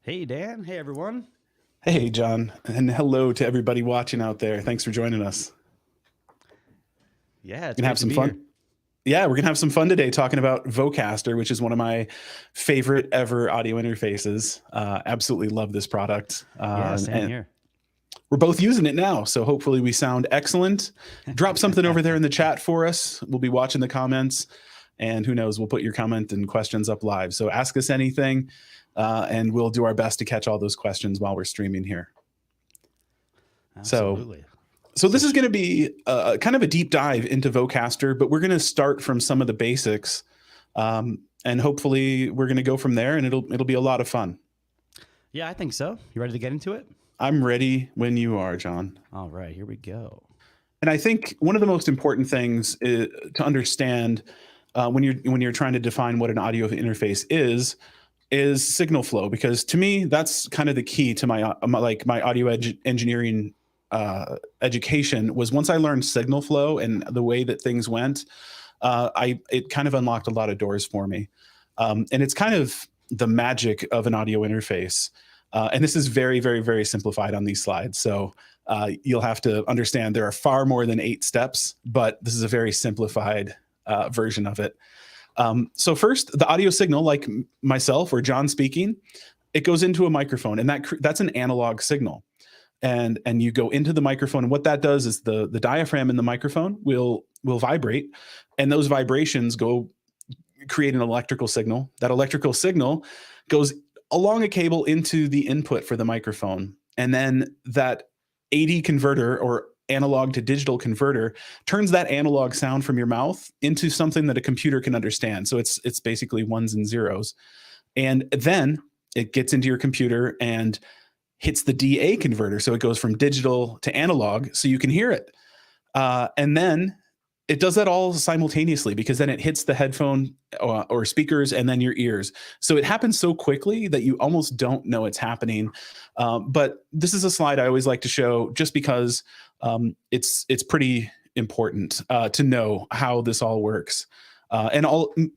Hey, Dan. Hey, everyone. Hey, John, and hello to everybody watching out there. Thanks for joining us. Yeah, it's We're gonna have great to some be here. fun. Yeah, we're gonna have some fun today talking about Vocaster, which is one of my favorite ever audio interfaces. Absolutely love this product, Yeah, same and here. we're both using it now. So hopefully we sound excellent. Drop something over there in the chat for us. We'll be watching the comments, and who knows, we'll put your comment and questions up live. So ask us anything, and we'll do our best to catch all those questions while we're streaming here. So Absolutely. So this is going to be kind of a deep dive into Vocaster, but we're going to start from some of the basics, and hopefully we're going to go from there, and it'll be a lot of fun. Yeah, I think so. You ready to get into it? I'm ready when you are, John. All right, here we go. And I think one of the most important things to understand when you're trying to define what an audio interface is signal flow, because to me that's kind of the key to my audio engineering education. Was once I learned signal flow and the way that things went, it kind of unlocked a lot of doors for me, and it's kind of the magic of an audio interface. And this is very, very, very simplified on these slides. So you'll have to understand there are far more than 8 steps, but this is a very simplified version of it. So first, the audio signal, like myself or John speaking, it goes into a microphone, and that's an analog signal. And you go into the microphone, and what that does is the diaphragm in the microphone will vibrate, and those vibrations go create an electrical signal. That electrical signal goes along a cable into the input for the microphone, and then that AD converter, or analog to digital converter, turns that analog sound from your mouth into something that a computer can understand. So it's basically ones and zeros, and then it gets into your computer and hits the DA converter. So it goes from digital to analog, so you can hear it. And then it does that all simultaneously, because then it hits the headphone or speakers and then your ears. So it happens so quickly that you almost don't know it's happening. But this is a slide I always like to show, just because it's pretty important to know how this all works. And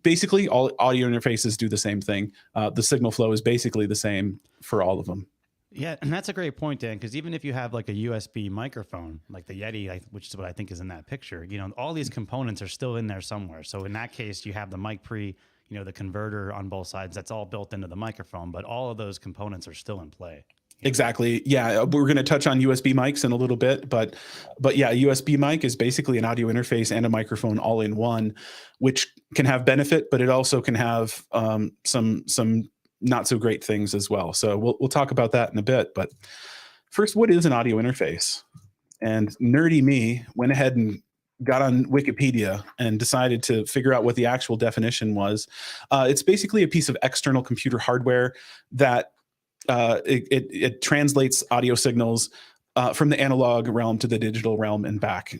basically all audio interfaces do the same thing. The signal flow is basically the same for all of them. Yeah, and that's a great point, Dan, because even if you have like a USB microphone, like the Yeti, which is what I think is in that picture, all these components are still in there somewhere. So in that case, you have the mic pre, the converter on both sides. That's all built into the microphone, but all of those components are still in play. Exactly. Yeah, we're going to touch on USB mics in a little bit, but yeah, USB mic is basically an audio interface and a microphone all in one, which can have benefit, but it also can have some not so great things as well. So we'll talk about that in a bit. But first, what is an audio interface? And nerdy me went ahead and got on Wikipedia and decided to figure out what the actual definition was. It's basically a piece of external computer hardware that it translates audio signals from the analog realm to the digital realm and back.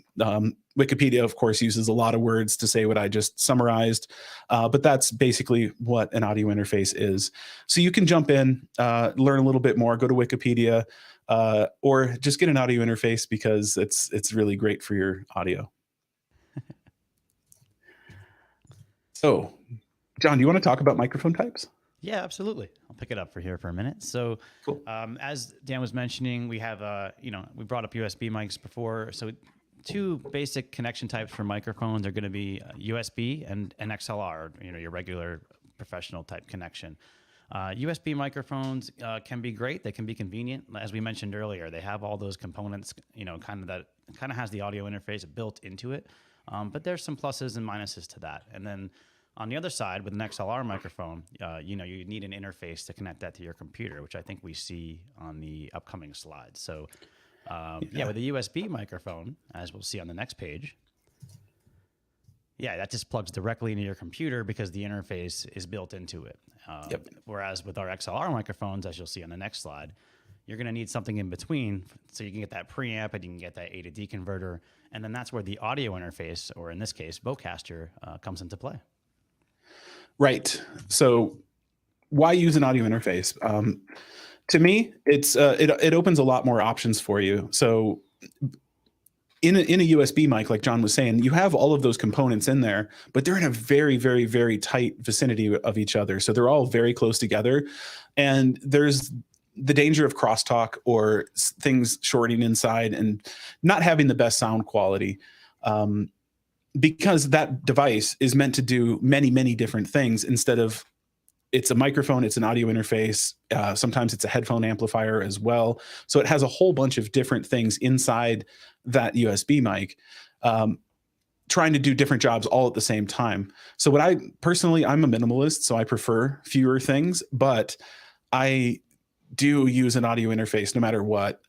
Wikipedia, of course, uses a lot of words to say what I just summarized, but that's basically what an audio interface is. So you can jump in, learn a little bit more, go to Wikipedia, or just get an audio interface, because it's really great for your audio. So, John, do you want to talk about microphone types? Yeah, absolutely. I'll pick it up here for a minute. So, Cool. as Dan was mentioning, we have, we brought up USB mics before. So, 2 basic connection types for microphones are going to be USB and an XLR, your regular professional type connection. USB microphones can be great. They can be convenient. As we mentioned earlier, they have all those components, kind of has the audio interface built into it. But there's some pluses and minuses to that. And then on the other side, with an XLR microphone, you need an interface to connect that to your computer, which I think we see on the upcoming slides. So, with a USB microphone, as we'll see on the next page, that just plugs directly into your computer because the interface is built into it. Whereas with our XLR microphones, as you'll see on the next slide, you're going to need something in between, so you can get that preamp and you can get that A to D converter, and then that's where the audio interface, or in this case, Vocaster, comes into play. Right. So why use an audio interface? To me, it opens a lot more options for you. So in a USB mic, like John was saying, you have all of those components in there, but they're in a very, very, very tight vicinity of each other. So they're all very close together. And there's the danger of crosstalk or things shorting inside and not having the best sound quality. Because that device is meant to do many, many different things instead of it's a microphone, it's an audio interface. Sometimes it's a headphone amplifier as well. So it has a whole bunch of different things inside that USB mic, trying to do different jobs all at the same time. So what I personally, I'm a minimalist, so I prefer fewer things, but I do use an audio interface no matter what,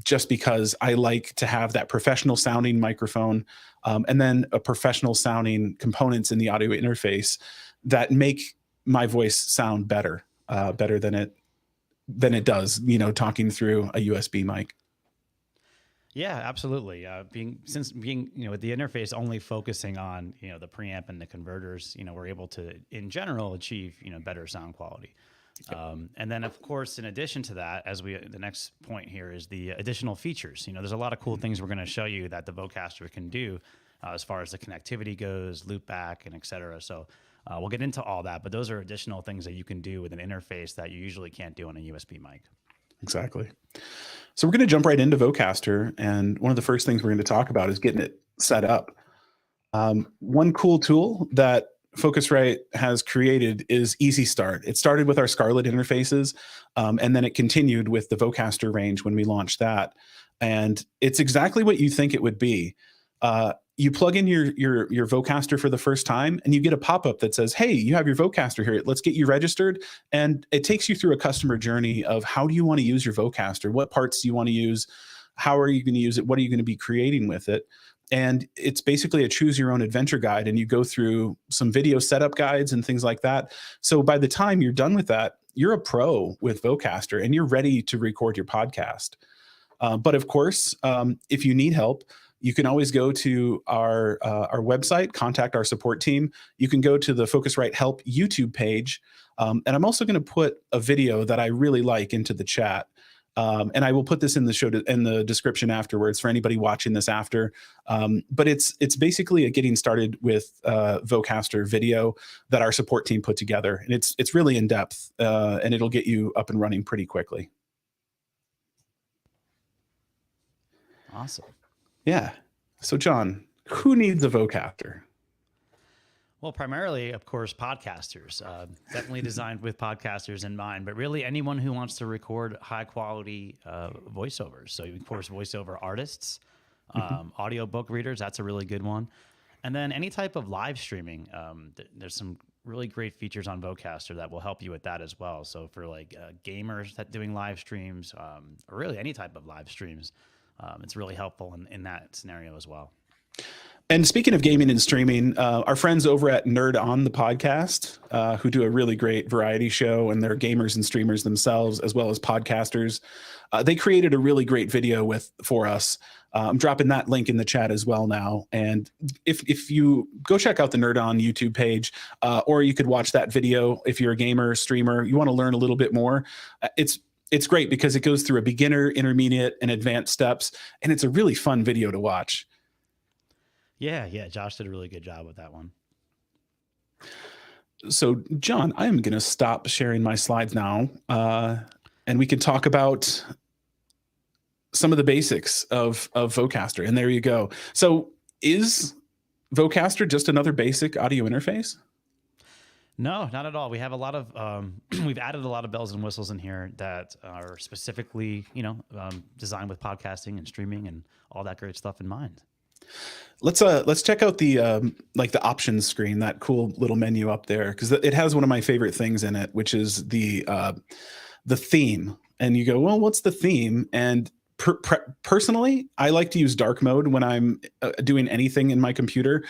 just because I like to have that professional sounding microphone, and then a professional sounding components in the audio interface that make my voice sound better, better than it does, talking through a USB mic. Yeah, absolutely. Being with the interface only focusing on the preamp and the converters, we're able to in general achieve better sound quality. And then of course, in addition to that, the next point here is the additional features. There's a lot of cool things we're going to show you that the Vocaster can do as far as the connectivity goes, loop back, and et cetera. So we'll get into all that, but those are additional things that you can do with an interface that you usually can't do on a USB mic. Exactly. So we're going to jump right into Vocaster, and one of the first things we're going to talk about is getting it set up. One cool tool that Focusrite has created is Easy Start. It started with our Scarlett interfaces, and then it continued with the Vocaster range when we launched that. And it's exactly what you think it would be. You plug in your Vocaster for the first time, and you get a pop-up that says, hey, you have your Vocaster here. Let's get you registered. And it takes you through a customer journey of how do you want to use your Vocaster? What parts do you want to use? How are you going to use it? What are you going to be creating with it? And it's basically a choose your own adventure guide, and you go through some video setup guides and things like that. So by the time you're done with that, you're a pro with Vocaster and you're ready to record your podcast. But of course, if you need help, you can always go to our website, contact our support team. You can go to the Focusrite Help YouTube page. And I'm also going to put a video that I really like into the chat. And I will put this in the description afterwards for anybody watching this after. But it's basically a getting started with Vocaster video that our support team put together. And it's really in depth, and it'll get you up and running pretty quickly. Awesome. Yeah. So John, who needs a Vocaster? Well, primarily, of course, podcasters. Definitely designed with podcasters in mind, but really anyone who wants to record high quality voiceovers. So, of course, voiceover artists, audiobook readers, that's a really good one. And then any type of live streaming, there's some really great features on Vocaster that will help you with that as well. So for like gamers that doing live streams, or really any type of live streams, it's really helpful in that scenario as well. And speaking of gaming and streaming, our friends over at Nerd On the podcast, who do a really great variety show, and they're gamers and streamers themselves, as well as podcasters, they created a really great video for us. I'm dropping that link in the chat as well now. And if you go check out the Nerd On YouTube page, or you could watch that video if you're a gamer, streamer, you want to learn a little bit more. It's great because it goes through a beginner, intermediate, and advanced steps, and it's a really fun video to watch. Yeah, Josh did a really good job with that one. So, John, I am going to stop sharing my slides now, and we can talk about some of the basics of Vocaster. And there you go. So, is Vocaster just another basic audio interface? No, not at all. We have a lot of we've added a lot of bells and whistles in here that are specifically, designed with podcasting and streaming and all that great stuff in mind. Let's check out the the options screen, that cool little menu up there, because it has one of my favorite things in it, which is the theme. And you go, well, what's the theme? And personally, I like to use dark mode when I'm doing anything in my computer,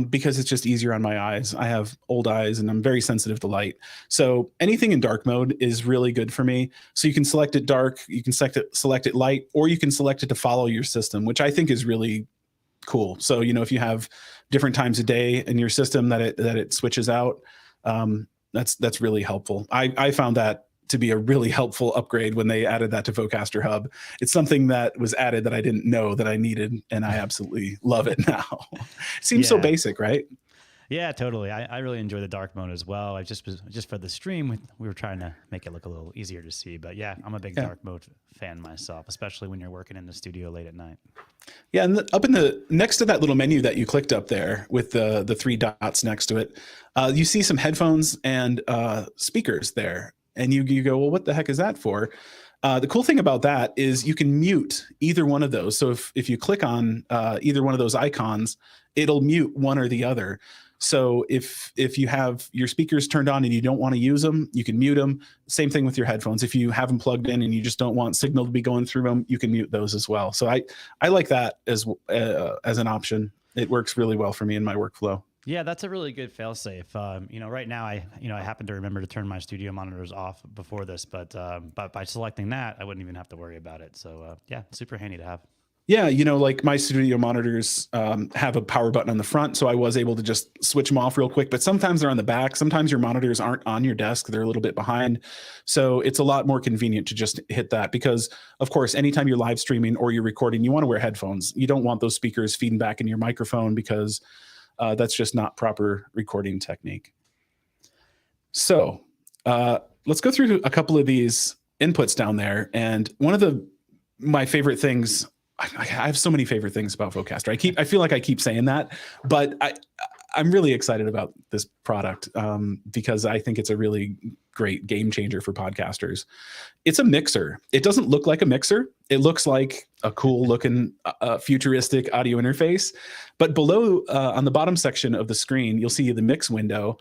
because it's just easier on my eyes. I have old eyes and I'm very sensitive to light. So anything in dark mode is really good for me. So you can select it dark, you can select it light, or you can select it to follow your system, which I think is really cool. So, if you have different times of day in your system that it switches out, that's really helpful. I found that to be a really helpful upgrade when they added that to Vocaster Hub. It's something that was added that I didn't know that I needed, and I absolutely love it now. It seems so basic, right? Yeah, totally. I really enjoy the dark mode as well. I just for the stream, we were trying to make it look a little easier to see. But yeah, I'm a big dark mode fan myself, especially when you're working in the studio late at night. Yeah, and up in the next to that little menu that you clicked up there with the 3 dots next to it, you see some headphones and speakers there, and you go, well, what the heck is that for? The cool thing about that is you can mute either one of those. So if you click on either one of those icons, it'll mute one or the other. So if you have your speakers turned on and you don't want to use them, you can mute them. Same thing with your headphones. If you have them plugged in and you just don't want signal to be going through them, you can mute those as well. So I like that as an option. It works really well for me in my workflow. Yeah, that's a really good failsafe. Right now I happen to remember to turn my studio monitors off before this, but by selecting that, I wouldn't even have to worry about it. So yeah, super handy to have. Yeah, like my studio monitors have a power button on the front, so I was able to just switch them off real quick. But sometimes they're on the back. Sometimes your monitors aren't on your desk. They're a little bit behind. So it's a lot more convenient to just hit that because, of course, anytime you're live streaming or you're recording, you want to wear headphones. You don't want those speakers feeding back in your microphone because that's just not proper recording technique. So let's go through a couple of these inputs down there. And one of my favorite things, I have so many favorite things about Vocaster. I feel like I keep saying that, but I'm really excited about this product because I think it's a really great game changer for podcasters. It's a mixer. It doesn't look like a mixer. It looks like a cool looking futuristic audio interface. But below on the bottom section of the screen, you'll see the mix window,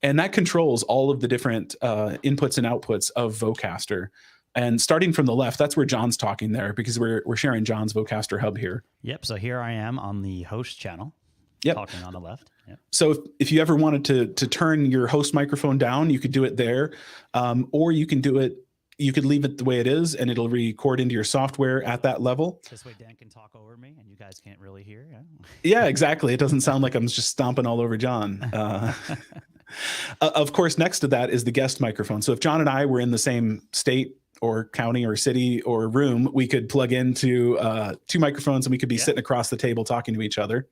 and that controls all of the different inputs and outputs of Vocaster. And starting from the left, that's where John's talking there because we're sharing John's Vocaster Hub here. Yep. So here I am on the host channel. Yep. Talking on the left. Yep. So if you ever wanted to turn your host microphone down, you could do it there, or you can do it. You could leave it the way it is, and it'll record into your software at that level. This way, Dan can talk over me, and you guys can't really hear. Yeah. Yeah, exactly. It doesn't sound like I'm just stomping all over John. Of course, next to that is the guest microphone. So if John and I were in the same state or county or city or room, we could plug into 2 microphones, and we could be sitting across the table talking to each other.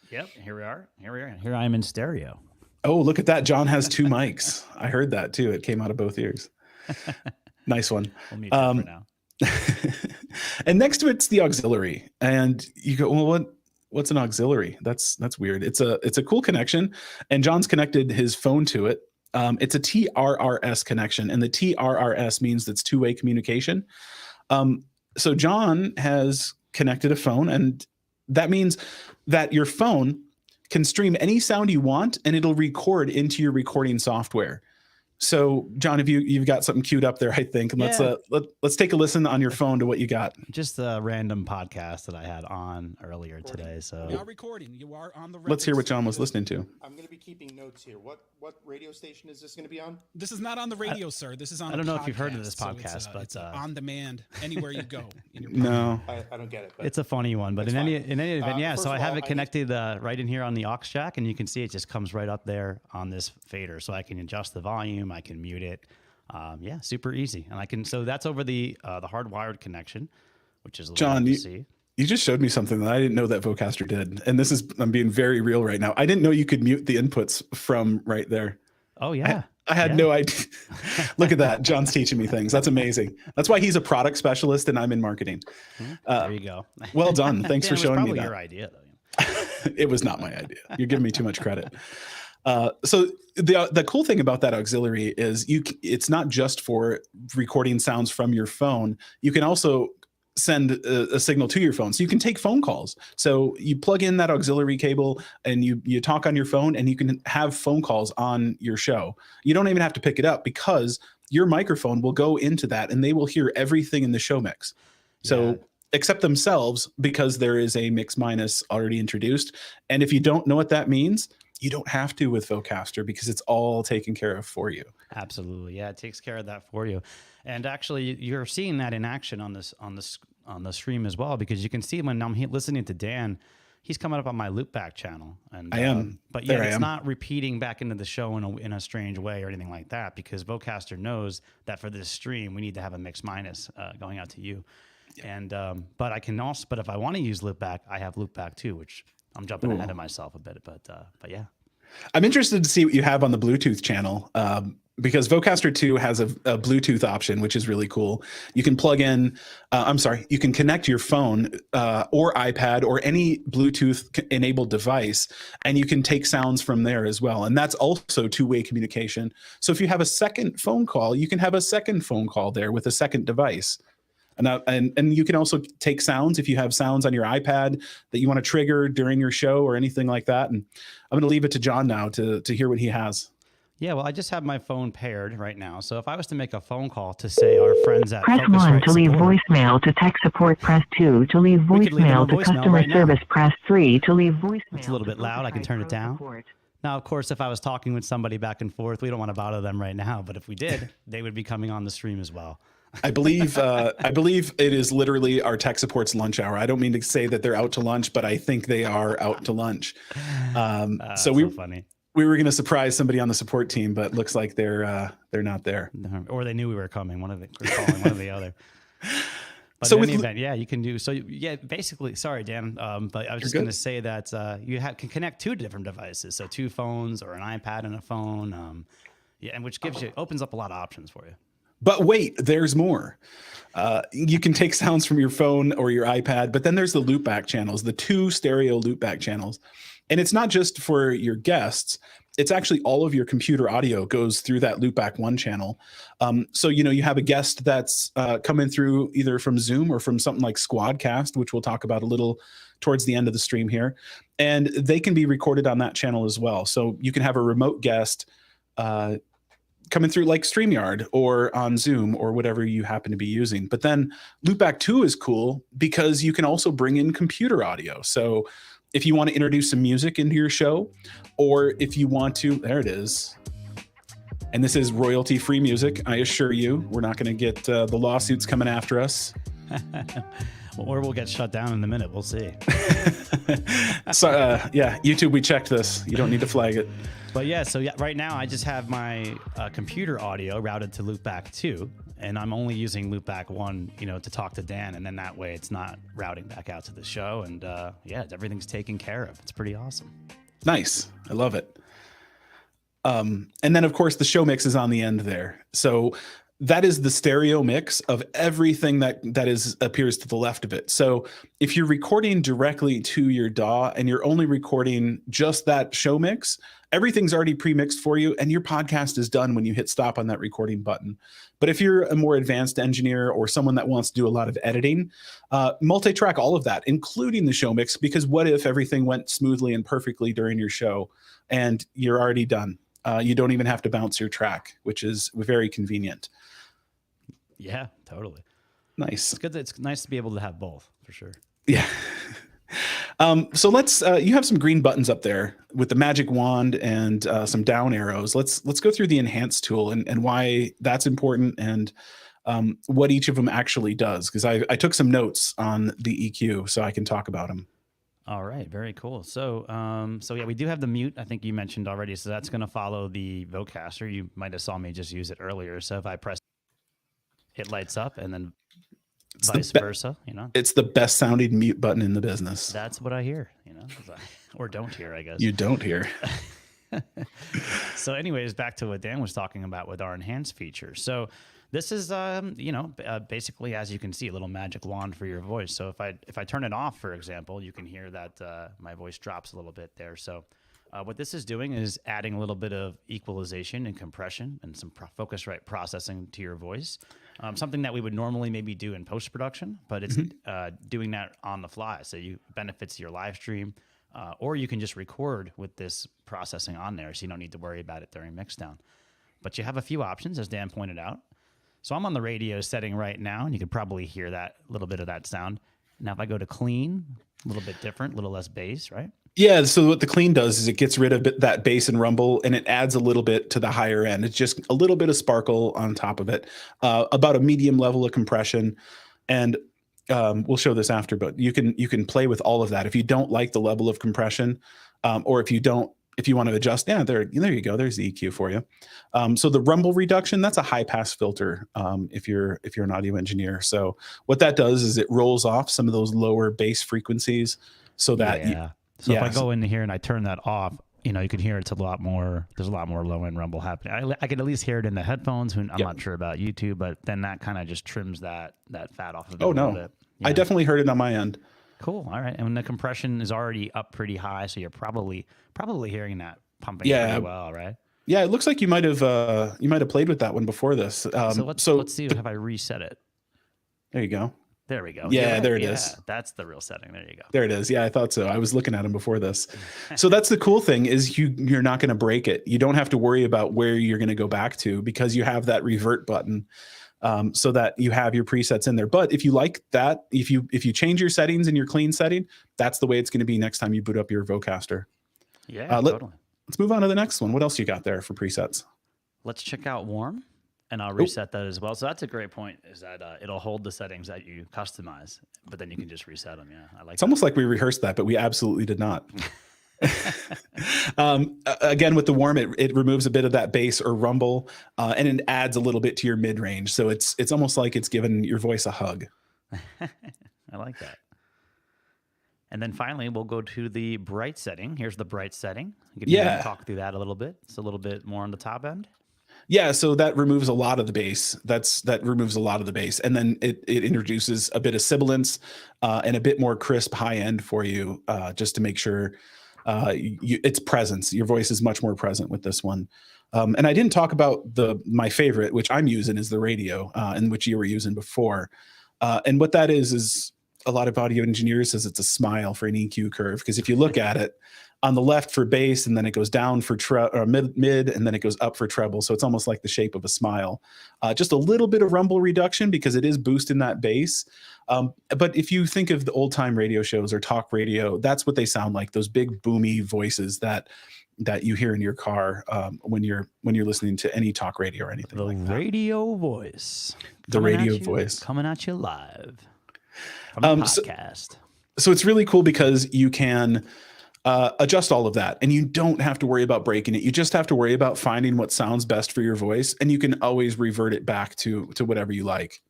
Yep, here we are. Here I am in stereo. Oh, look at that. John has 2 mics. I heard that too. It came out of both ears. Nice one. We'll mute that for now. And next to it's the auxiliary. And you go, well, what's an auxiliary? That's weird. It's a cool connection. And John's connected his phone to it. It's a TRRS connection. And the TRRS means that's two-way communication. So John has connected a phone, and that means that your phone can stream any sound you want, and it'll record into your recording software. So, John, if you've got something queued up there, I think, and let's take a listen on your phone to what you got. Just a random podcast that I had on earlier today. So we are recording. You are on the. Let's hear what John was listening to. I'm going to be keeping notes here. What radio station is this going to be on? This is not on the radio, sir. This is on. I don't know if you've heard of this podcast, so but it's on demand anywhere you go. In your No, I don't get it. But it's a funny one. But in any event, yeah. first So I of have all, it connected right in here on the aux jack, and you can see it just comes right up there on this fader. So I can adjust the volume. I can mute it. Yeah, super easy. And I can, so that's over the hardwired connection, which is a little John, to see. You just showed me something that I didn't know that Vocaster did. And I'm being very real right now. I didn't know you could mute the inputs from right there. Oh yeah. I had no idea. Look at that. John's teaching me things. That's amazing. That's why he's a product specialist and I'm in marketing. There you go. Well done. Thanks for showing me that. Your idea though. It was not my idea. You're giving me too much credit. So the cool thing about that auxiliary is it's not just for recording sounds from your phone. You can also send a signal to your phone. So you can take phone calls. So you plug in that auxiliary cable and you talk on your phone, and you can have phone calls on your show. You don't even have to pick it up because your microphone will go into that and they will hear everything in the show mix. So except themselves, because there is a mix minus already introduced. And if you don't know what that means, you don't have to with Vocaster because it's all taken care of for you. Absolutely. Yeah, it takes care of that for you. And actually, you're seeing that in action on the stream as well, because you can see when I'm listening to Dan, he's coming up on my loopback channel, and I am. but There yeah, I it's am. not repeating back into the show in a strange way or anything like that, because Vocaster knows that for this stream we need to have a mix minus going out to you, and but I can also, but if I want to use loopback, I have loopback too, which I'm jumping ahead of myself a bit, but yeah. I'm interested to see what you have on the Bluetooth channel, because Vocaster 2 has a Bluetooth option, which is really cool. You can plug in, you can connect your phone or iPad or any Bluetooth enabled device, and you can take sounds from there as well. And that's also two-way communication. So if you have a second phone call, you can have a second phone call there with a second device. And you can also take sounds if you have sounds on your iPad that you want to trigger during your show or anything like that. And I'm going to leave it to John now to hear what he has. Yeah, well, I just have my phone paired right now. So if I was to make a phone call to, say, our friends at Press 1 Focusrite to leave support, voicemail. To tech support, press 2. To leave We could leave them a voicemail to voicemail customer right now. service, press 3. To leave voicemail. It's a little bit loud. I can turn it down. Now, of course, if I was talking with somebody back and forth, we don't want to bother them right now. But if we did, they would be coming on the stream as well. I believe it is literally our tech support's lunch hour. I don't mean to say that they're out to lunch, but I think they are out to lunch. So funny. We were going to surprise somebody on the support team, but looks like they're not there. Or they knew we were coming. One or the other. But So in with any event, yeah, you can do. So yeah, basically, sorry, Dan, but I was just going to say that you can connect two different devices, so two phones or an iPad and a phone, and which opens up a lot of options for you. But wait, there's more. You can take sounds from your phone or your iPad, but then there's the loopback channels, the 2 stereo loopback channels. And it's not just for your guests. It's actually all of your computer audio goes through that loopback 1 channel. So, you have a guest that's coming through either from Zoom or from something like Squadcast, which we'll talk about a little towards the end of the stream here. And they can be recorded on that channel as well. So you can have a remote guest coming through like StreamYard or on Zoom or whatever you happen to be using. But then Loopback 2 is cool because you can also bring in computer audio. So if you want to introduce some music into your show, or if you want to, there it is. And this is royalty-free music, I assure you. We're not going to get the lawsuits coming after us. Or we'll get shut down in a minute. We'll see. So, yeah, YouTube, we checked this. You don't need to flag it. But yeah, so yeah, right now I just have my computer audio routed to Loopback 2, and I'm only using Loopback 1, to talk to Dan, and then that way it's not routing back out to the show, and yeah, everything's taken care of. It's pretty awesome. Nice. I love it. And then, of course, the show mix is on the end there. So that is the stereo mix of everything that appears to the left of it. So if you're recording directly to your DAW and you're only recording just that show mix, everything's already pre-mixed for you and your podcast is done when you hit stop on that recording button. But if you're a more advanced engineer or someone that wants to do a lot of editing, multi-track all of that, including the show mix, because what if everything went smoothly and perfectly during your show and you're already done? You don't even have to bounce your track, which is very convenient. Yeah, totally. Nice. It's good. It's nice to be able to have both, for sure. Yeah. So let's. You have some green buttons up there with the magic wand and some down arrows. Let's go through the enhance tool and why that's important and what each of them actually does. Because I took some notes on the EQ, so I can talk about them. All right, very cool. So, yeah, we do have the mute. I think you mentioned already. So that's going to follow the Vocaster. You might have saw me just use it earlier. So if I press, it lights up, and then vice versa. It's the best sounding mute button in the business. That's what I hear. Or don't hear, I guess. You don't hear. So, anyways, back to what Dan was talking about with our enhanced feature. So this is, basically, as you can see, a little magic wand for your voice. So if I turn it off, for example, you can hear that my voice drops a little bit there. So what this is doing is adding a little bit of equalization and compression and some Focusrite processing to your voice. Something that we would normally maybe do in post-production, but it's doing that on the fly. So you benefits your live stream, or you can just record with this processing on there, so you don't need to worry about it during mixdown. But you have a few options, as Dan pointed out. So I'm on the radio setting right now, and you can probably hear that little bit of that sound. Now, if I go to clean, a little bit different, a little less bass, right? Yeah, so what the clean does is it gets rid of that bass and rumble, and it adds a little bit to the higher end. It's just a little bit of sparkle on top of it, about a medium level of compression. And we'll show this after, but you can play with all of that. If you don't like the level of compression, or if you want to adjust, there you go. There's the EQ for you. So the rumble reduction, that's a high pass filter. If you're an audio engineer, so what that does is it rolls off some of those lower bass frequencies, so that So if I go in here and I turn that off, you can hear there's a lot more low end rumble happening. I can at least hear it in the headphones. I'm not sure about YouTube, but then that kind of just trims that fat off of it a little bit. I definitely heard it on my end. Cool. All right. And when the compression is already up pretty high, so you're probably hearing that pumping pretty well, right? Yeah, it looks like you might have played with that one before this. So let's see. Have I reset it? There you go. There we go. Yeah, there it is. That's the real setting. There you go. There it is. Yeah, I thought so. I was looking at them before this. So that's the cool thing is you're not going to break it. You don't have to worry about where you're going to go back to because you have that revert button, so that you have your presets in there. But if you like that, if you change your settings in your clean setting, that's the way it's going to be next time you boot up your Vocaster. Yeah, totally. Let's move on to the next one. What else you got there for presets? Let's check out warm. And I'll reset that as well. So that's a great point, is that it'll hold the settings that you customize, but then you can just reset them. Yeah, I like it's almost like we rehearsed that, but we absolutely did not. Again, with the warm, it removes a bit of that bass or rumble, and it adds a little bit to your mid range. So it's almost like it's giving your voice a hug. I like that. And then finally, we'll go to the bright setting. Here's the bright setting. Talk through that a little bit. It's a little bit more on the top end. Yeah, so that removes a lot of the bass. That removes a lot of the bass, and then it introduces a bit of sibilance and a bit more crisp high end for you, just to make sure its presence. Your voice is much more present with this one. And I didn't talk about my favorite, which I'm using, is the radio, and which you were using before. And what that is a lot of audio engineers says it's a smile for an EQ curve, because if you look at it, on the left for bass, and then it goes down for mid, and then it goes up for treble. So it's almost like the shape of a smile. Just a little bit of rumble reduction because it is boosting that bass. But if you think of the old time radio shows or talk radio, that's what they sound like, those big boomy voices that you hear in your car when you're listening to any talk radio or anything like that. Radio voice. The radio voice. Coming at you live from the podcast. So it's really cool because you can adjust all of that, and you don't have to worry about breaking it. You just have to worry about finding what sounds best for your voice, and you can always revert it back to whatever you like.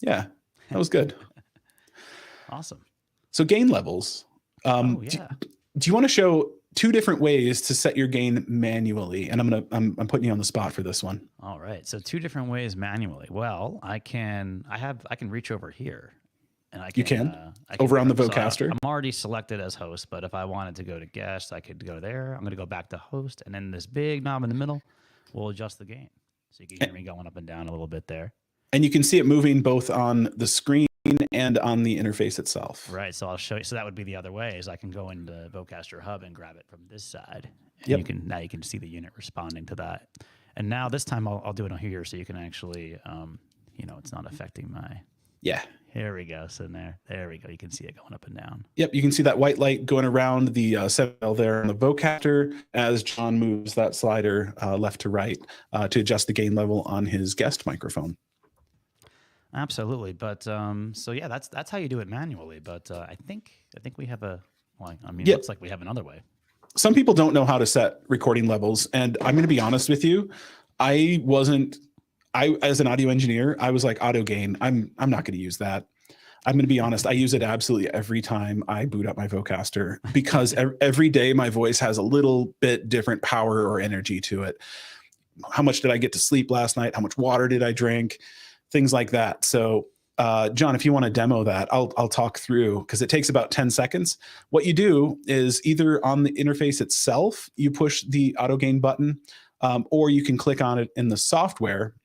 Yeah, that was good. Awesome. So gain levels. Do you want to show two different ways to set your gain manually? And I'm putting you on the spot for this one. All right. So two different ways manually. Well, I can reach over here. And I can over on the Vocaster. So I'm already selected as host, but if I wanted to go to guest, I could go there. I'm going to go back to host, and then this big knob in the middle will adjust the gain. So you can hear me going up and down a little bit there. And you can see it moving both on the screen and on the interface itself. Right. So I'll show you. So that would be the other way, is I can go into Vocaster Hub and grab it from this side. And you can see the unit responding to that. And now this time I'll do it on here, so you can actually, it's not affecting my. Yeah. Here we go. So there we go. You can see it going up and down. Yep. You can see that white light going around the setting there on the Vocaster as John moves that slider left to right to adjust the gain level on his guest microphone. Absolutely. But so yeah, that's how you do it manually. But I think we have it looks like we have another way. Some people don't know how to set recording levels, and I'm going to be honest with you. As an audio engineer, I was like, auto gain, I'm not going to use that. I'm going to be honest. I use it absolutely every time I boot up my Vocaster, because every day my voice has a little bit different power or energy to it. How much did I get to sleep last night? How much water did I drink? Things like that. So, John, if you want to demo that, I'll talk through, because it takes about 10 seconds. What you do is either on the interface itself, you push the auto gain button, or you can click on it in the software,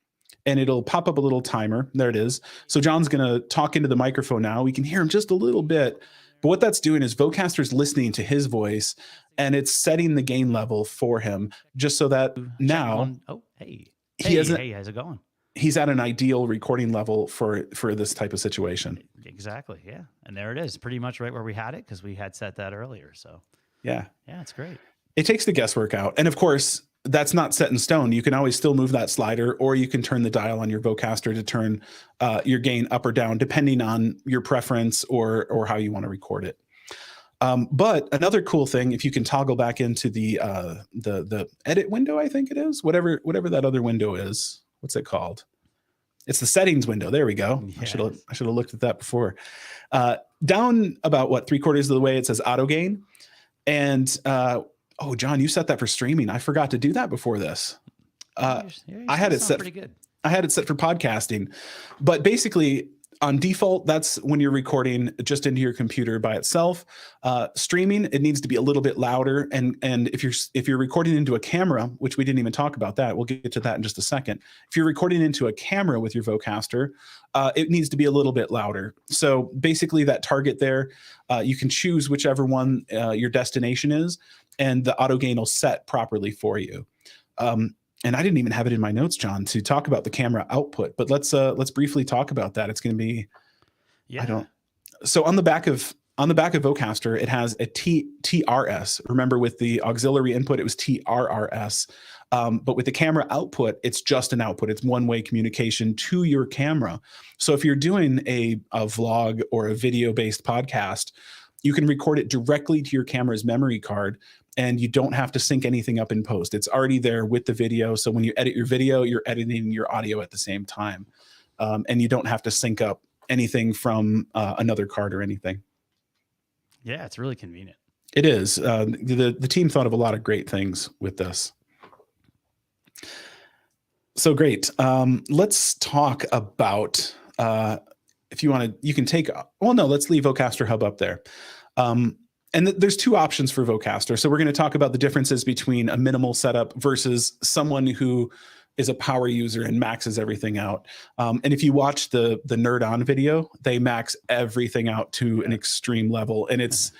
and it'll pop up a little timer. There it is. So John's going to talk into the microphone now. We can hear him just a little bit. But what that's doing is Vocaster's listening to his voice, and it's setting the gain level for him, just so that now hey, how's it going? He's at an ideal recording level for this type of situation. Exactly. Yeah. And there it is, pretty much right where we had it, because we had set that earlier. So yeah, it's great. It takes the guesswork out. And of course, that's not set in stone. You can always still move that slider, or you can turn the dial on your Vocaster to turn your gain up or down, depending on your preference or how you want to record it. But another cool thing, if you can toggle back into the edit window, I think it is, whatever that other window is. What's it called? It's the settings window. There we go. Yes. I should have looked at that before. Down about 3/4 of the way, it says auto gain. And oh, John, you set that for streaming. I forgot to do that before this. I had it set pretty good. I had it set for podcasting, but basically on default, that's when you're recording just into your computer by itself. Streaming, it needs to be a little bit louder. And if you're recording into a camera, which we didn't even talk about that, we'll get to that in just a second. If you're recording into a camera with your Vocaster, it needs to be a little bit louder. So basically that target there, you can choose whichever one your destination is, and the auto gain will set properly for you. And I didn't even have it in my notes, John, to talk about the camera output, but let's briefly talk about that. It's going to be, so on the back of Vocaster, it has a TRS. Remember, with the auxiliary input, it was TRRS. But with the camera output, it's just an output. It's one-way communication to your camera. So if you're doing a vlog or a video-based podcast, you can record it directly to your camera's memory card, and you don't have to sync anything up in post. It's already there with the video. So when you edit your video, you're editing your audio at the same time. And you don't have to sync up anything from another card or anything. Yeah, it's really convenient. It is. The team thought of a lot of great things with this. So great. Let's talk about, if you want to, you can take, well, no, let's leave Vocaster Hub up there. And there's two options for Vocaster. So we're going to talk about the differences between a minimal setup versus someone who is a power user and maxes everything out. And if you watch the Nerd On video, they max everything out to an extreme level, and it's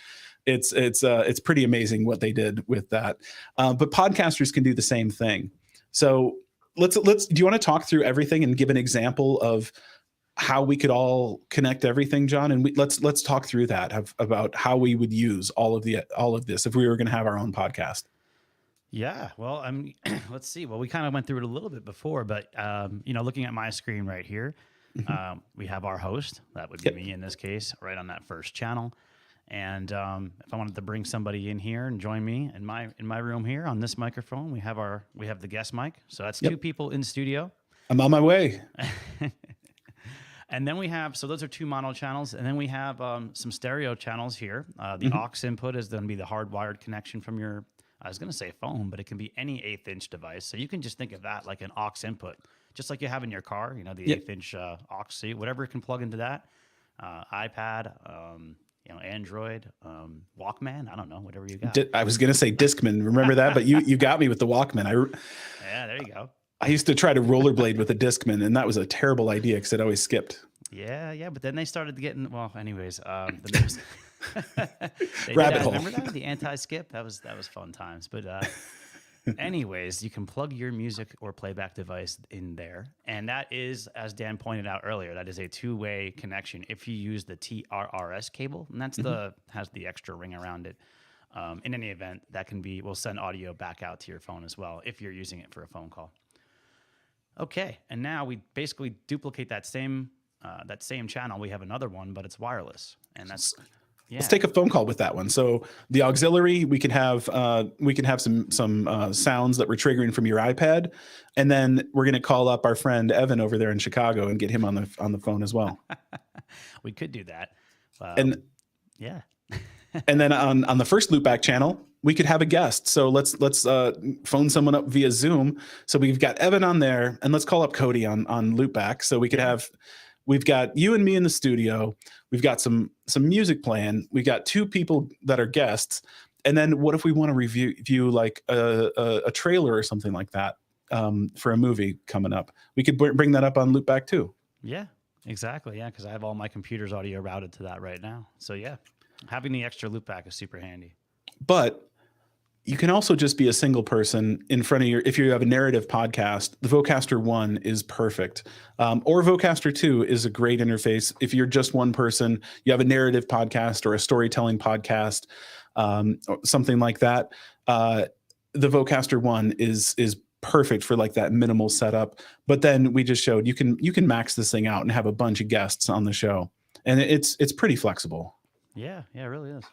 pretty amazing what they did with that. But podcasters can do the same thing. So let's do you want to talk through everything and give an example of how we could all connect everything, John? And let's talk through that about how we would use all of this if we were going to have our own podcast. Yeah, well, let's see. Well, we kind of went through it a little bit before, but looking at my screen right here, we have our host. That would be me in this case, right on that first channel. And if I wanted to bring somebody in here and join me in my room here on this microphone, we have the guest mic. So that's two people in studio. I'm on my way. And then we have, so those are two mono channels. And then we have some stereo channels here. The aux input is going to be the hardwired connection from your, I was going to say phone, but it can be any 1/8-inch device. So you can just think of that like an aux input, just like you have in your car, the 1/8-inch aux seat, whatever can plug into that. iPad, Android, Walkman. I don't know, whatever you got. I was going to say Discman. Remember that? But you got me with the Walkman. Yeah, there you go. I used to try to rollerblade with a Discman, and that was a terrible idea because it always skipped. Yeah. But then they started getting, well, anyways, the Rabbit hole. Remember that? The anti-skip? That was fun times. But anyways, you can plug your music or playback device in there. And that is, as Dan pointed out earlier, that is a two-way connection if you use the TRRS cable. And that's has the extra ring around it. In any event, we'll send audio back out to your phone as well if you're using it for a phone call. Okay, and now we basically duplicate that same channel. We have another one, but it's wireless, and that's Let's take a phone call with that one. So the auxiliary, we can have some sounds that we're triggering from your iPad, and then we're going to call up our friend Evan over there in Chicago and get him on the phone as well. We could do that, and yeah. And then on the first loopback channel, we could have a guest. So let's phone someone up via Zoom. So we've got Evan on there, and let's call up Cody on loopback. So we could we've got you and me in the studio. We've got some music playing. We got two people that are guests. And then what if we want to review like a trailer or something like that for a movie coming up? We could bring that up on loopback too. Yeah, exactly. Yeah, because I have all my computer's audio routed to that right now. So yeah, having the extra loopback is super handy. But you can also just be a single person in front of if you have a narrative podcast, the Vocaster 1 is perfect. Or Vocaster 2 is a great interface. If you're just one person, you have a narrative podcast or a storytelling podcast, or something like that. the Vocaster 1 is perfect for like that minimal setup. But then we just showed you can max this thing out and have a bunch of guests on the show, and it's pretty flexible. Yeah, it really is.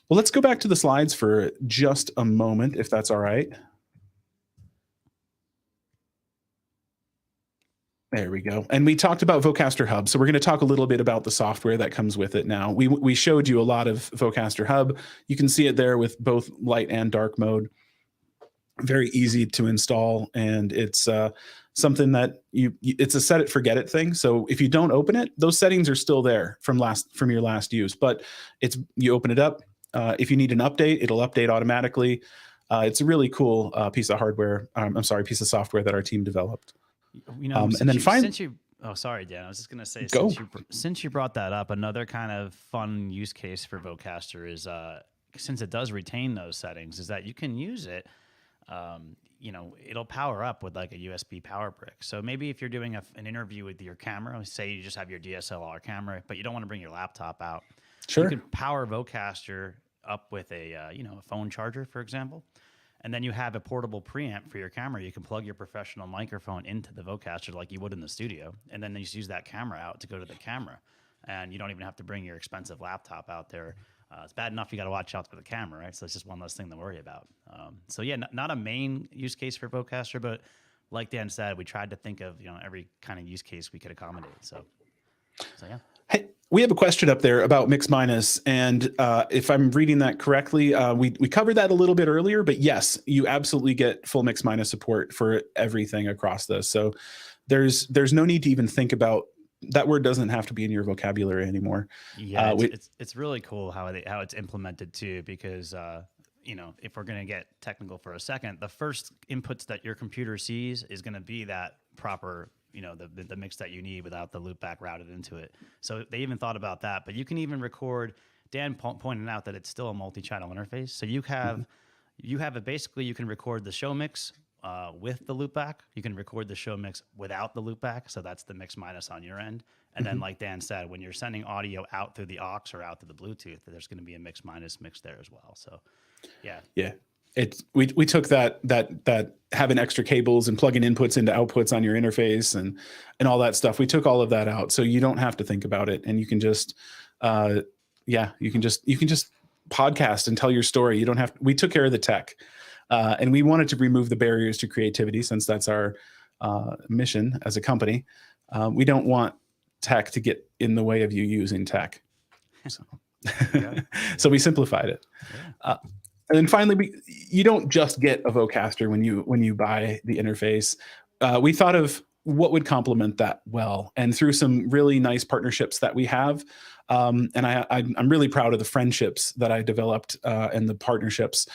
Well, let's go back to the slides for just a moment, if that's all right. There we go. And we talked about Vocaster Hub. So we're going to talk a little bit about the software that comes with it now. We showed you a lot of Vocaster Hub. You can see it there with both light and dark mode. Very easy to install. And it's something that it's a set it, forget it thing. So if you don't open it, those settings are still there from your last use. But you open it up. If you need an update, it'll update automatically. It's a really cool piece of hardware. Piece of software that our team developed. You know, and then oh, sorry, Dan. I was just going to say, Go. since you brought that up, another kind of fun use case for Vocaster is, since it does retain those settings, is that you can use it. You know, it'll power up with like a USB power brick. So maybe if you're doing an interview with your camera, say you just have your DSLR camera, but you don't want to bring your laptop out. Sure. You can power Vocaster up with a phone charger, for example. And then you have a portable preamp for your camera. You can plug your professional microphone into the Vocaster like you would in the studio. And then you just use that camera out to go to the camera. And you don't even have to bring your expensive laptop out there. It's bad enough you got to watch out for the camera, right? So it's just one less thing to worry about. So yeah, not a main use case for Vocaster, but like Dan said, we tried to think of every kind of use case we could accommodate. So yeah. Hey, we have a question up there about mix minus, and if I'm reading that correctly, we covered that a little bit earlier. But yes, you absolutely get full mix minus support for everything across this. So there's no need to even think about that word. Doesn't have to be in your vocabulary anymore. Yeah, it's really cool how it's implemented too, because if we're going to get technical for a second, the first inputs that your computer sees is going to be that proper, the mix that you need without the loopback routed into it. So they even thought about that. But you can even record. Dan pointed out that it's still a multi-channel interface. So you have basically you can record the show mix with the loopback. You can record the show mix without the loopback. So that's the mix minus on your end. And then, like Dan said, when you're sending audio out through the aux or out through the Bluetooth, there's going to be a mix minus mix there as well. So, yeah. We took that having extra cables and plugging inputs into outputs on your interface and all that stuff. We took all of that out, so you don't have to think about it, and you can just you can just podcast and tell your story. You don't have. We took care of the tech, and we wanted to remove the barriers to creativity, since that's our mission as a company. We don't want tech to get in the way of you using tech. So, so we simplified it. Yeah. And then finally, you don't just get a Vocaster when you buy the interface. We thought of what would complement that well, and through some really nice partnerships that we have, and I'm really proud of the friendships that I developed and the partnerships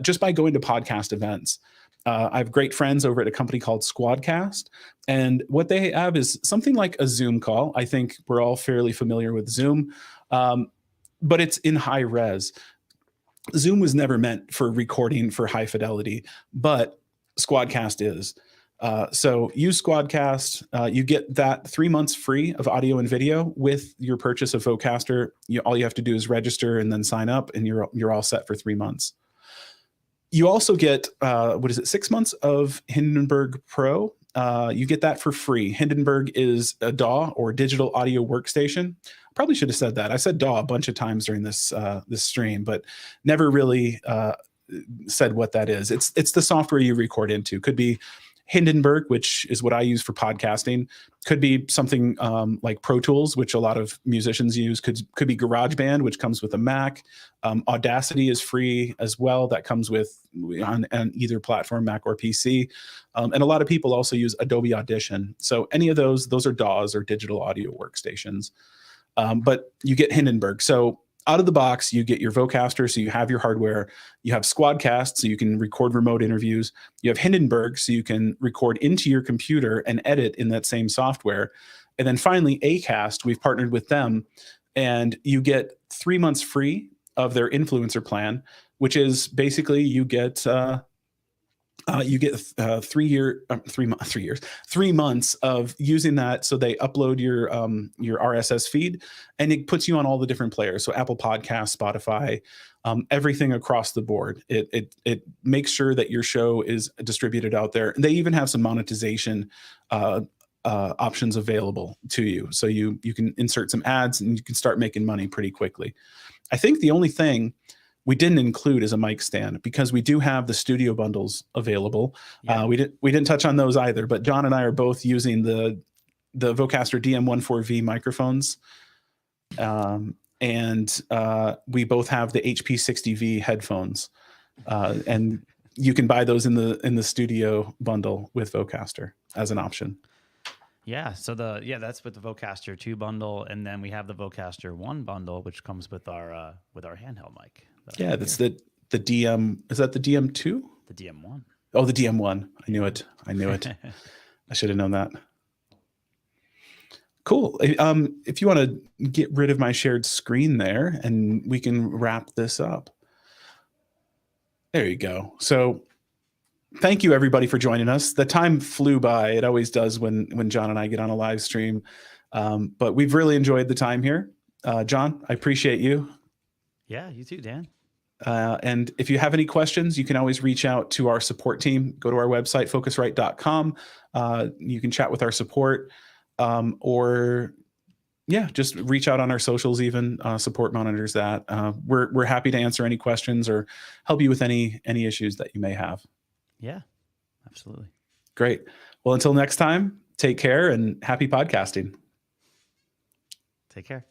just by going to podcast events. I have great friends over at a company called Squadcast, and what they have is something like a Zoom call. I think we're all fairly familiar with Zoom, but it's in high res. Zoom was never meant for recording for high fidelity, but Squadcast is. So use Squadcast. You get that 3 months free of audio and video with your purchase of Vocaster. All you have to do is register and then sign up, and you're all set for 3 months. You also get 6 months of Hindenburg Pro. You get that for free. Hindenburg is a DAW, or digital audio workstation. Probably should have said that. I said DAW a bunch of times during this stream, but never really said what that is. It's the software you record into. Could be Hindenburg, which is what I use for podcasting. Could be something like Pro Tools, which a lot of musicians use. Could be GarageBand, which comes with a Mac. Audacity is free as well. That comes with on either platform, Mac or PC. And a lot of people also use Adobe Audition. So any of those are DAWs, or digital audio workstations. But you get Hindenburg. So out of the box, you get your Vocaster, so you have your hardware. You have Squadcast, so you can record remote interviews. You have Hindenburg, so you can record into your computer and edit in that same software. And then finally, Acast, we've partnered with them, and you get 3 months free of their influencer plan, which is basically you get 3 months of using that. So they upload your RSS feed, and it puts you on all the different players. So Apple Podcasts, Spotify, everything across the board. It makes sure that your show is distributed out there. And they even have some monetization options available to you, so you can insert some ads and you can start making money pretty quickly. I think the only thing we didn't include is a mic stand, because we do have the studio bundles available. Yeah. We didn't touch on those either, but John and I are both using the Vocaster DM14V microphones. And we both have the HP60V headphones, and you can buy those in the studio bundle with Vocaster as an option. Yeah. So that's with the Vocaster 2 bundle, and then we have the Vocaster 1 bundle, which comes with our handheld mic. Yeah, that's the DM. Is that the DM2? The DM1. Oh, the DM1. I knew it. I should have known that. Cool. If you want to get rid of my shared screen there, and we can wrap this up. There you go. So thank you, everybody, for joining us. The time flew by. It always does when John and I get on a live stream. But we've really enjoyed the time here. John, I appreciate you. Yeah, you too, Dan. And if you have any questions, you can always reach out to our support team. Go to our website, focusrite.com. You can chat with our support, or just reach out on our socials. Even support monitors that. We're happy to answer any questions or help you with any issues that you may have. Yeah, absolutely. Great. Well, until next time, take care and happy podcasting. Take care.